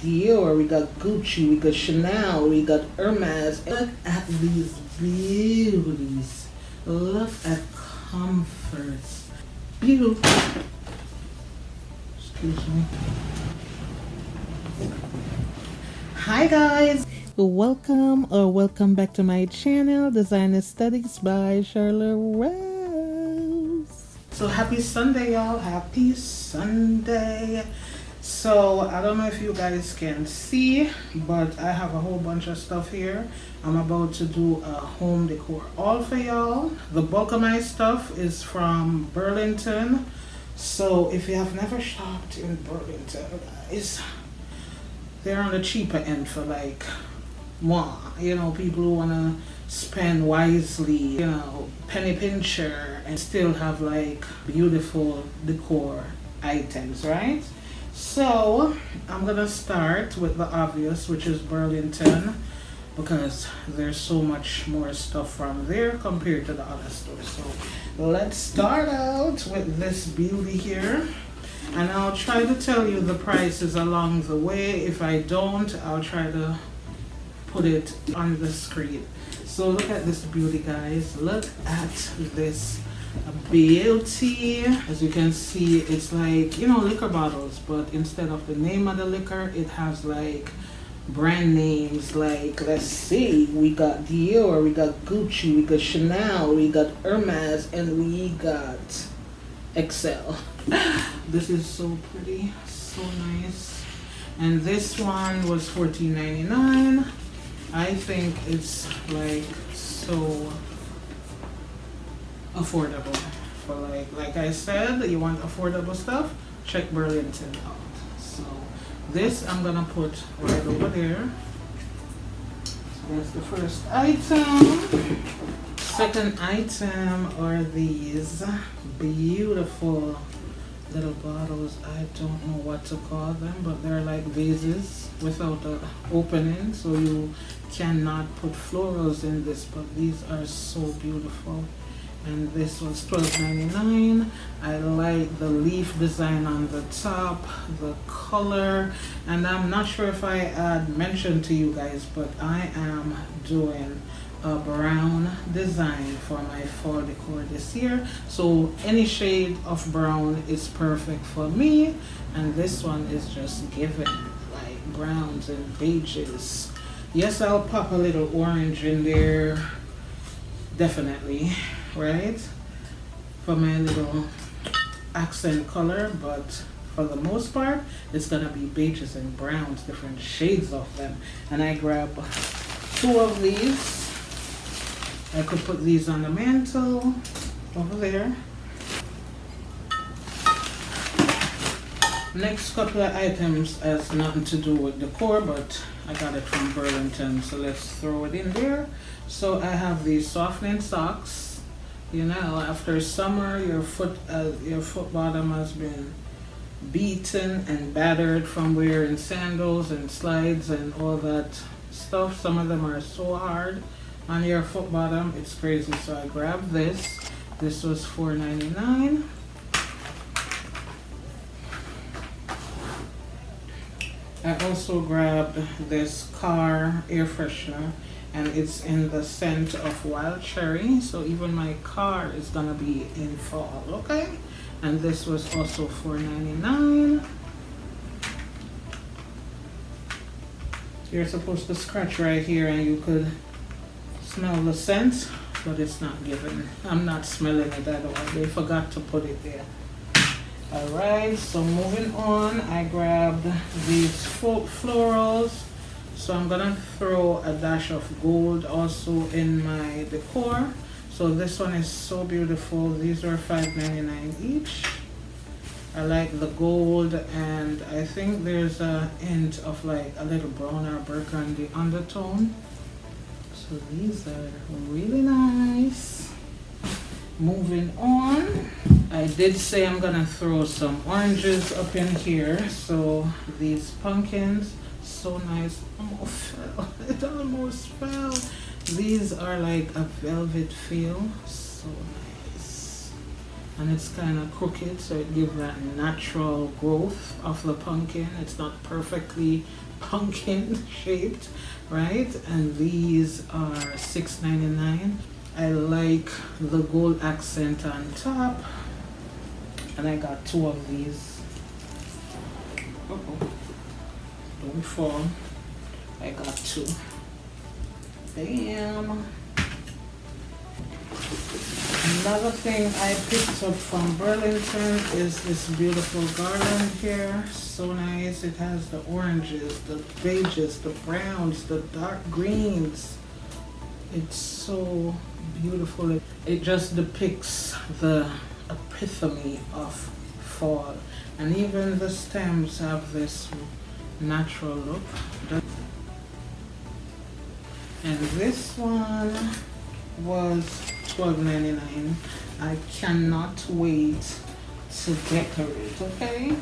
Dior, we got Gucci, we got Chanel, we got Hermes. Look at these beauties. Look at comforts. Beautiful. Excuse me. Hi guys. Welcome back to my channel, Design Aesthetics by Sharlarose. So happy Sunday, y'all. Happy Sunday. So I don't know if you guys can see, but I have a whole bunch of stuff here. I'm about to do a home decor all for y'all. The bulk of my stuff is from Burlington. So if you have never shopped in Burlington, guys, they're on the cheaper end for like more, you know, people who want to spend wisely, you know, penny pincher and still have like beautiful decor items, right? So I'm gonna start with the obvious, which is Burlington, because there's so much more stuff from there compared to the other stores. So let's start out with this beauty here, and I'll try to tell you the prices along the way. If I don't, I'll try to put it on the screen. So look at this beauty, guys. Look at this beauty. As you can see, it's like, you know, liquor bottles, but instead of the name of the liquor, it has like brand names. Like, let's see, we got Dior, we got Gucci, we got Chanel, we got Hermes, and we got Excel. This is so pretty, so nice. And this one was $14.99. I think it's like so affordable for like I said, you want affordable stuff, check Burlington out. So this I'm gonna put right over there. So that's the first item. Second item are these beautiful little bottles. I don't know what to call them, but they're like vases without an opening, so you cannot put florals in this, but these are so beautiful. And this was $12.99. I like the leaf design on the top, the color, and I'm not sure if I had mentioned to you guys, but I am doing a brown design for my fall decor this year. So any shade of brown is perfect for me, and this one is just given like browns and beiges. Yes, I'll pop a little orange in there, definitely, right, for my little accent color, but for the most part it's gonna be beiges and browns, different shades of them. And I grab 2 of these. I could put these on the mantle over there. Next couple of items has nothing to do with decor, but I got it from Burlington, so let's throw it in there. So I have these softening socks. You know, after summer, your foot bottom has been beaten and battered from wearing sandals and slides and all that stuff. Some of them are so hard on your foot bottom, it's crazy. So I grabbed this. This was $4.99. I also grabbed this car air freshener, and it's in the scent of wild cherry, so even my car is gonna be in fall, okay? And this was also $4.99. You're supposed to scratch right here and you could smell the scent, but it's not given. I'm not smelling it at all. They forgot to put it there. Alright, so moving on, I grabbed these florals. So I'm gonna throw a dash of gold also in my decor. So this one is so beautiful. These are $5.99 each. I like the gold, and I think there's a hint of like a little brown or burgundy undertone. So these are really nice. Moving on, I did say I'm gonna throw some oranges up in here. So these pumpkins, so nice. Almost fell. It almost fell. These are like a velvet feel, so nice. and it's kind of crooked, so it gives that natural growth of the pumpkin. It's not perfectly pumpkin shaped, right? And these are $6.99. I like the gold accent on top, and I got 2 of these. Don't fall. I got 2. Bam. Another thing I picked up from Burlington is this beautiful garland here. So nice. It has the oranges, the beiges, the browns, the dark greens. It's so beautiful. It just depicts the epitome of fall. And even the stems have this natural look. And this one was $12.99. I cannot wait to decorate, okay?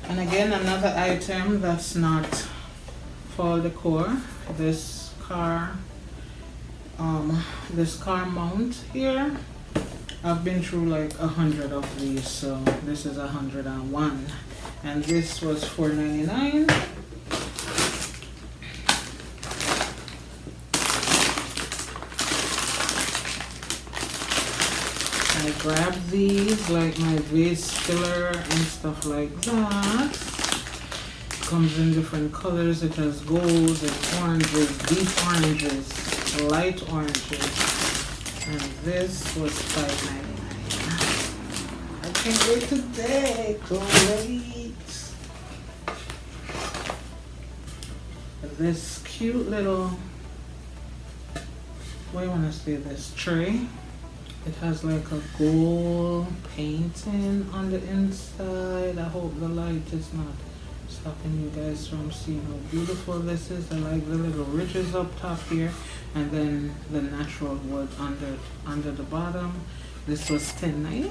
And again, another item that's not fall decor. This car mount here. I've been through like 100 of these, so this is 101. And this was $4.99. I grabbed these like my vase filler and stuff like that. Comes in different colors. It has gold and oranges, deep oranges, light oranges. And this was $5.99. I can't wait to decorate. This cute little, what do you want to say, this tray. It has like a gold painting on the inside. I hope the light is not stopping you guys from seeing how beautiful this is. I like the little ridges up top here, and then the natural wood under the bottom. This was $10.99.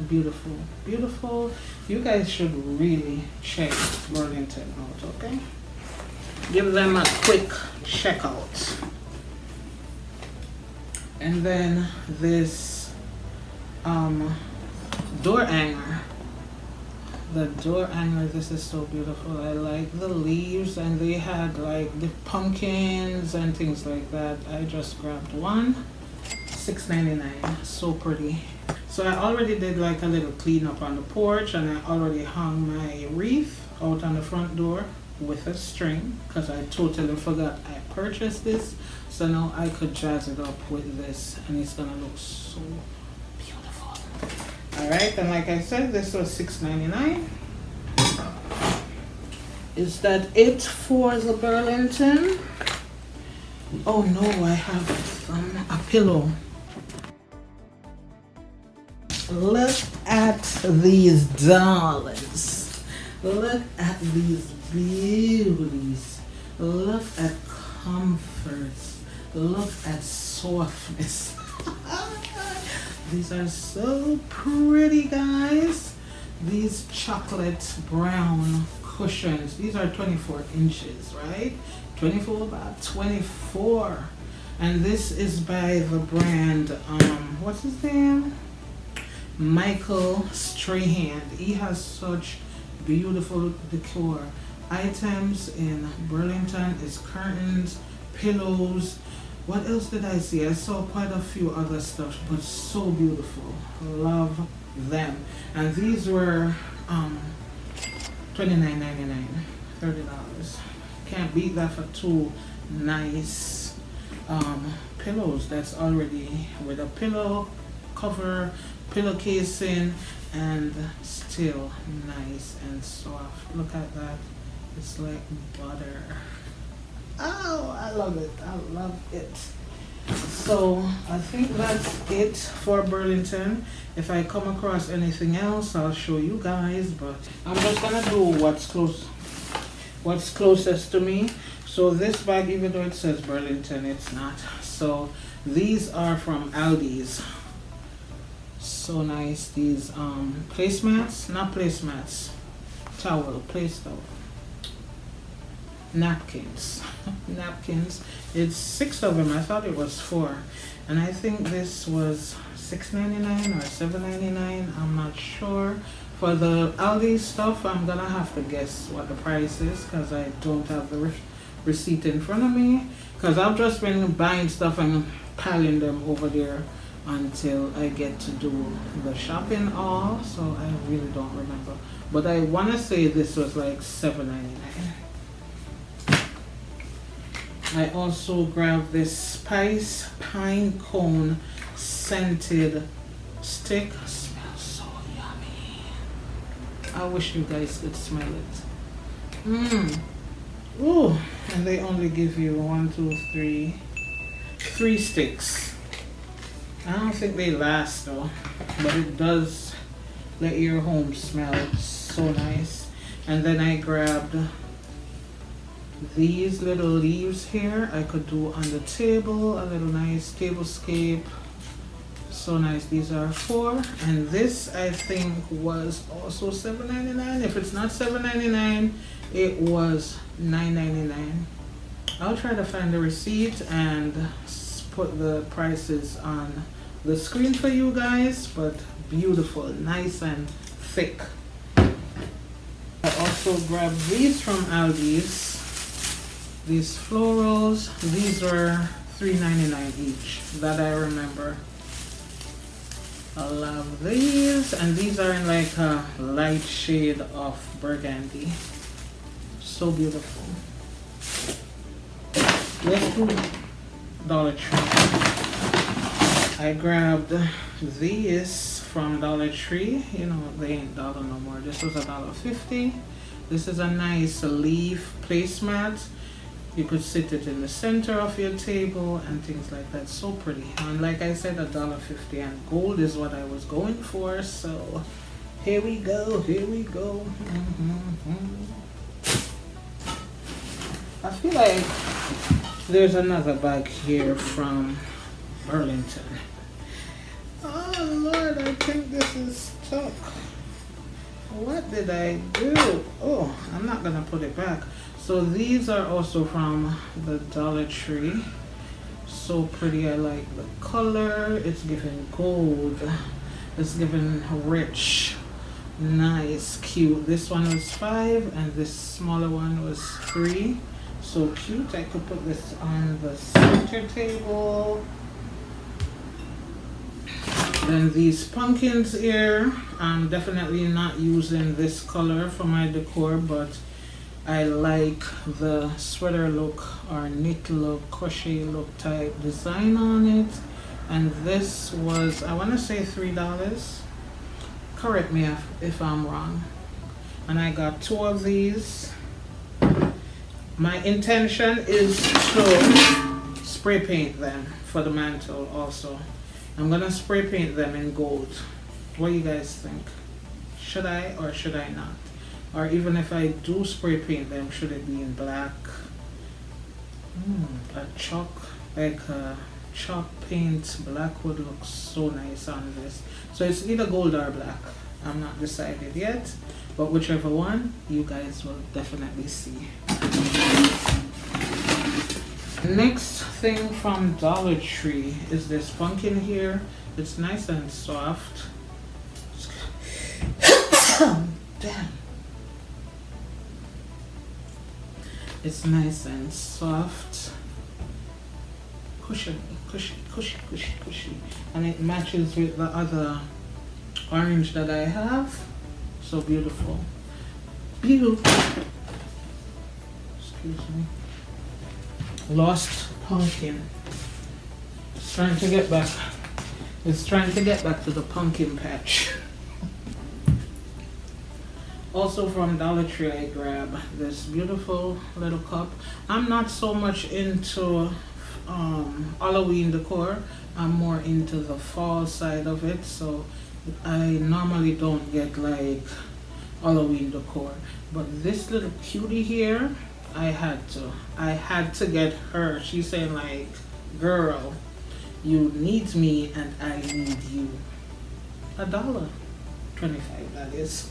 Beautiful, beautiful. You guys should really check Burlington out, okay? Give them a quick checkout. And then this door hanger. The door hanger, this is so beautiful. I like the leaves, and they had like the pumpkins and things like that. I just grabbed one, $6.99. So pretty. So I already did like a little cleanup on the porch, and I already hung my wreath out on the front door with a string because I totally forgot I purchased this. So now I could jazz it up with this, and it's gonna look so beautiful. Alright, and like I said, this was $6.99. Is that it for the Burlington? Oh no, I have a pillow. Look at these darlings. Look at these beauties. Look at comforts. Look at softness. These are so pretty, guys. These chocolate brown cushions. These are 24 inches, right? 24 by 24. And this is by the brand, what's his name? Michael Strahan. He has such beautiful decor items in Burlington. Is curtains, pillows. What else did I see? I saw quite a few other stuff, but so beautiful. Love them. And these were $29.99, $30. Can't beat that for 2 nice pillows. That's already with a pillow cover, pillow casing, and still nice and soft. Look at that. It's like butter. Oh, I love it. I love it. So I think that's it for Burlington. If I come across anything else, I'll show you guys, but I'm just gonna do what's closest to me. So this bag, even though it says Burlington, it's not. So these are from Aldi's. So nice. These placemats, not placemats, place towel. Napkins. Napkins. It's 6 of them. I thought it was 4, and I think this was $6.99 or $7.99. I'm not sure. For the Aldi stuff, I'm gonna have to guess what the price is because I don't have the receipt in front of me. Because I've just been buying stuff and piling them over there until I get to do the shopping all. So I really don't remember. But I wanna say this was like $7.99. I also grabbed this spice pine cone scented stick. Smells so yummy. I wish you guys could smell it. Ooh, and they only give you 3 sticks. I don't think they last though, but it does let your home smell so nice. And then I grabbed these little leaves here. I could do on the table, a little nice tablescape. So nice. These are 4, and this I think was also $7.99. If it's not $7.99, it was $9.99. I'll try to find the receipt and put the prices on the screen for you guys, but beautiful, nice and thick. I also grabbed these from Aldi's. These florals, these were $3.99 each, that I remember. I love these, and these are in like a light shade of burgundy. So beautiful. Let's do Dollar Tree. I grabbed these from Dollar Tree. You know, they ain't dollar no more. This was $1.50. This is a nice leaf placemat. You could sit it in the center of your table and things like that. So pretty. And like I said, $1.50, and gold is what I was going for. So here we go, here we go. I feel like there's another bag here from Burlington. Oh Lord, I think this is stuck. What did I do? Oh, I'm not gonna put it back. So these are also from the Dollar Tree. So pretty. I like the color. It's giving gold. It's giving rich, nice, cute. This one was $5 and this smaller one was $3. So cute. I could put this on the center table. Then these pumpkins here. I'm definitely not using this color for my decor, but I like the sweater look or knit look, crochet look type design on it. And this was, I want to say $3. Correct me if I'm wrong. And I got 2 of these. My intention is to spray paint them for the mantle also. I'm going to spray paint them in gold. What do you guys think? Should I or should I not? Or even if I do spray paint them, should it be in black? A chalk, like a chalk paint, black would look so nice on this. So it's either gold or black. I'm not decided yet, but whichever one, you guys will definitely see. Next thing from Dollar Tree is this pumpkin here. It's nice and soft. Damn. It's nice and soft, cushy, and it matches with the other orange that I have. So beautiful. Beautiful. Excuse me. Lost pumpkin. It's trying to get back. It's trying to get back to the pumpkin patch. Also from Dollar Tree, I grab this beautiful little cup. I'm not so much into Halloween decor. I'm more into the fall side of it. So I normally don't get like Halloween decor. But this little cutie here, I had to get her. She's saying like, girl, you need me and I need you. $1.25, that is.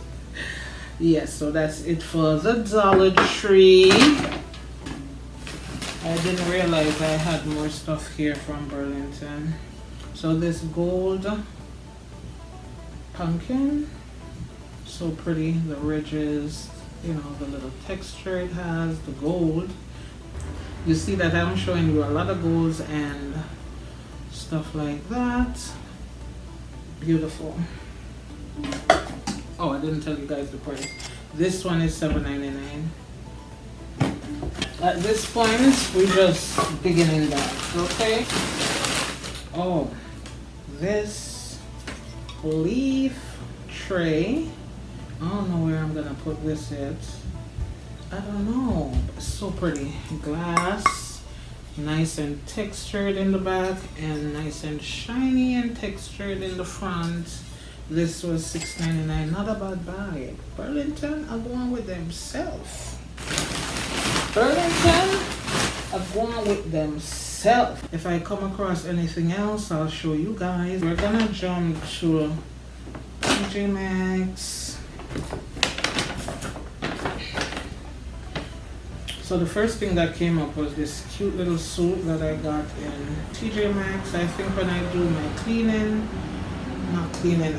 Yes, so that's it for the Dollar Tree. I didn't realize I had more stuff here from Burlington. So this gold pumpkin, so pretty. The ridges, you know, the little texture it has, the gold. You see that I'm showing you a lot of golds and stuff like that. Beautiful. Oh, I didn't tell you guys the price. This one is $7.99. At this point, we just beginning that, okay? Oh, this leaf tray. I don't know where I'm gonna put this yet. I don't know. It's so pretty. Glass, nice and textured in the back, and nice and shiny and textured in the front. This was $6.99. Not a bad buy. Burlington are going with themselves. Burlington are going with themselves. If I come across anything else, I'll show you guys. We're gonna jump to Tjmax. So the first thing that came up was this cute little suit that I got in Tjmax. I think when I do my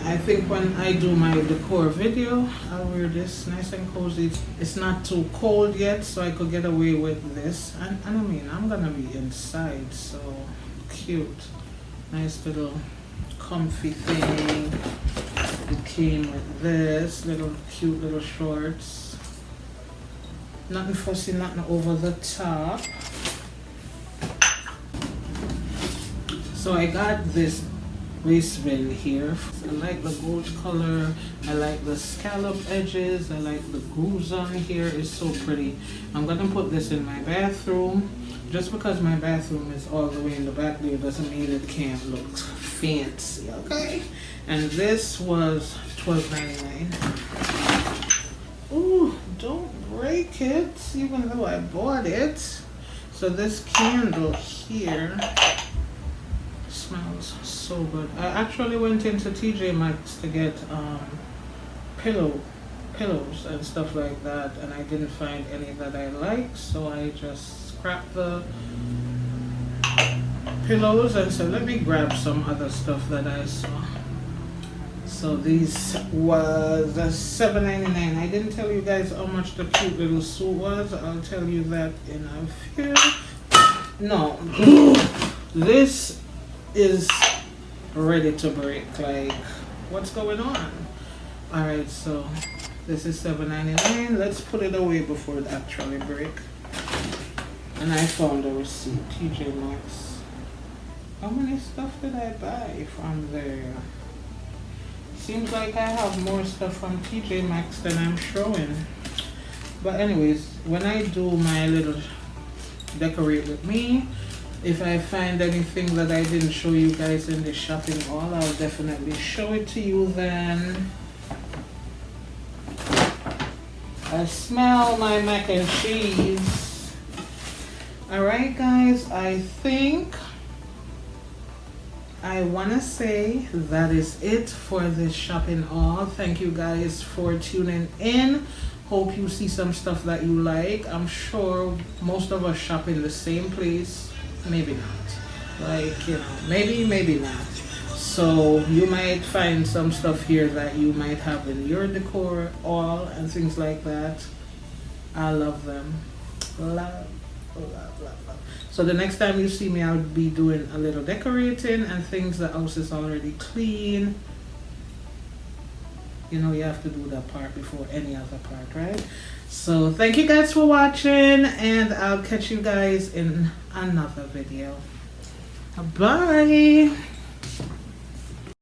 I think when I do my decor video, I'll wear this nice and cozy. It's not too cold yet, so I could get away with this. And I mean, I'm gonna be inside, so cute. Nice little comfy thing. It came with this little cute little shorts. Nothing fussy, nothing over the top. So I got this waistband here. I like the gold color. I like the scallop edges. I like the grooves on here. It's so pretty. I'm gonna put this in my bathroom. Just because my bathroom is all the way in the back there doesn't mean it can't look fancy, okay? And this was $12.99. Ooh, don't break it, even though I bought it. So this candle here smells so good. I actually went into Tjmax to get pillows and stuff like that, and I didn't find any that I like, so I just scrapped the pillows and said, let me grab some other stuff that I saw. So this was $7.99. I didn't tell you guys how much the cute little suit was. I'll tell you that in a few. No, this is ready to break. Like, what's going on? All right, so this is $7.99. Let's put it away before it actually break. And I found a receipt. Tjmax. How many stuff did I buy from there? Seems like I have more stuff from Tjmax than I'm showing. But anyways, when I do my little decorate with me, if I find anything that I didn't show you guys in the shopping haul, I'll definitely show it to you then. I smell my mac and cheese. Alright guys, I think I want to say that is it for this shopping haul. Thank you guys for tuning in. Hope you see some stuff that you like. I'm sure most of us shop in the same place. Maybe not. Like, you know, maybe not. So you might find some stuff here that you might have in your decor haul and things like that. I love them. Love. So the next time you see me, I'll be doing a little decorating and things. The house is already clean. You know, you have to do that part before any other part, right? So thank you guys for watching, and I'll catch you guys in another video. Bye.